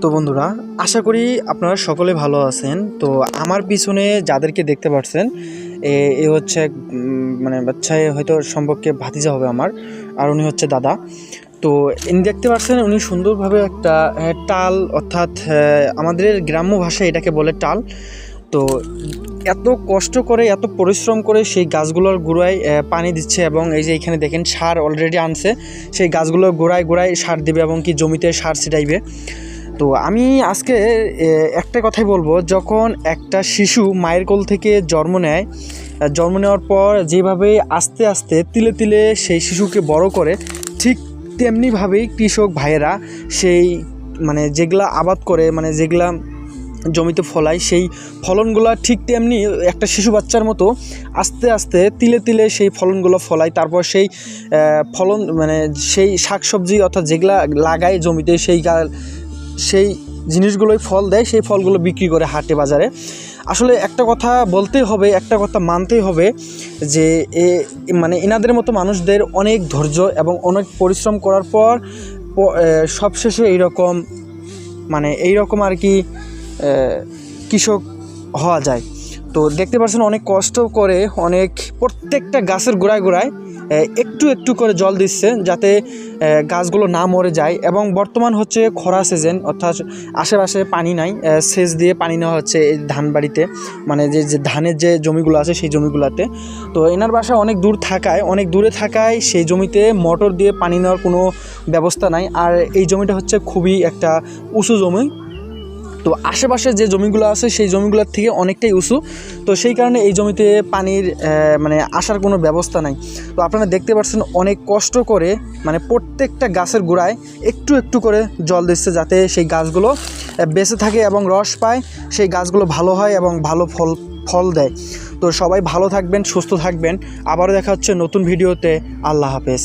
তো বন্ধুরা, আশা করি আপনারা সকলে ভালো আছেন। তো আমার পিছনে যাদেরকে দেখতে পাচ্ছেন এ হচ্ছে মানে বাচ্চায় হয়তো সম্পর্কে ভাতিজা হবে আমার, আর উনি হচ্ছে দাদা। তো ইনি দেখতে পাচ্ছেন উনি সুন্দরভাবে একটা টাল, অর্থাৎ আমাদের গ্রাম্য ভাষায় এটাকে বলে টাল। তো এত কষ্ট করে, এত পরিশ্রম করে সেই গাছগুলোর গোড়ায় পানি দিচ্ছে, এবং এই যে এখানে দেখেন সার অলরেডি আনছে, সেই গাছগুলোর গোড়ায় গোড়ায় সার দেবে এবং কি জমিতে সার ছিটাইবে। তো আমি আজকে একটা কথাই বলবো, যখন একটা শিশু মায়ের কোল থেকে জন্ম নেয়, জন্ম নেওয়ার পর যেভাবে আস্তে আস্তে তিলে তিলে সেই শিশুকে বড় করে, ঠিক তেমনিভাবেই কৃষক ভাইয়েরা সেই মানে যেগুলা আবাদ করে, মানে যেগুলা জমিতে ফলায়, সেই ফলনগুলো ঠিক তেমনি একটা শিশু বাচ্চার মতো আস্তে আস্তে তিলে তিলে সেই ফলনগুলো ফলায়। তারপর সেই ফলন মানে সেই শাকসবজি অর্থাৎ যেগুলা লাগায় জমিতে, সেই জিনিসগুলোই ফল দেয়, সেই ফলগুলো বিক্রি করে হাটে বাজারে। আসলে একটা কথা বলতেই হবে, একটা কথা মানতেই হবে যে মানে এনাদের মতো মানুষদের অনেক ধৈর্য এবং অনেক পরিশ্রম করার পর সবশেষে এইরকম আর কি কৃষক হওয়া যায়। তো দেখতে পাচ্ছেন অনেক কষ্ট করে, অনেক প্রত্যেকটা গাছের গোড়ায় গোড়ায় একটু একটু করে জল দিচ্ছে, যাতে গাছগুলো না মরে যায়। এবং বর্তমান হচ্ছে খরা সিজন, অর্থাৎ আশেপাশে পানি নাই, সেচ দিয়ে পানি নেওয়া হচ্ছে এই ধান বাড়িতে, মানে যে ধানের যে জমিগুলো আছে সেই জমিগুলোতে। তো এনার বাসা অনেক দূরে থাকায় সেই জমিতে মোটর দিয়ে পানি নেওয়ার কোনো ব্যবস্থা নাই। আর এই জমিটা হচ্ছে খুবই একটা উঁচু জমি, তো আশেপাশে যে জমিগুলো আছে সেই জমিগুলোর থেকে অনেকটাই উঁচু। তো সেই কারণে এই জমিতে পানির মানে আসার কোনো ব্যবস্থা নাই। তো আপনারা দেখতে পাচ্ছেন অনেক কষ্ট করে, মানে প্রত্যেকটা গাছের গোড়ায় একটু একটু করে জল দিচ্ছে, যাতে সেই গাছগুলো বেঁচে থাকে এবং রস পায়, সেই গাছগুলো ভালো হয় এবং ভালো ফল দেয়। তো সবাই ভালো থাকবেন, সুস্থ থাকবেন। আবারও দেখা হচ্ছে নতুন ভিডিওতে। আল্লাহ হাফেজ।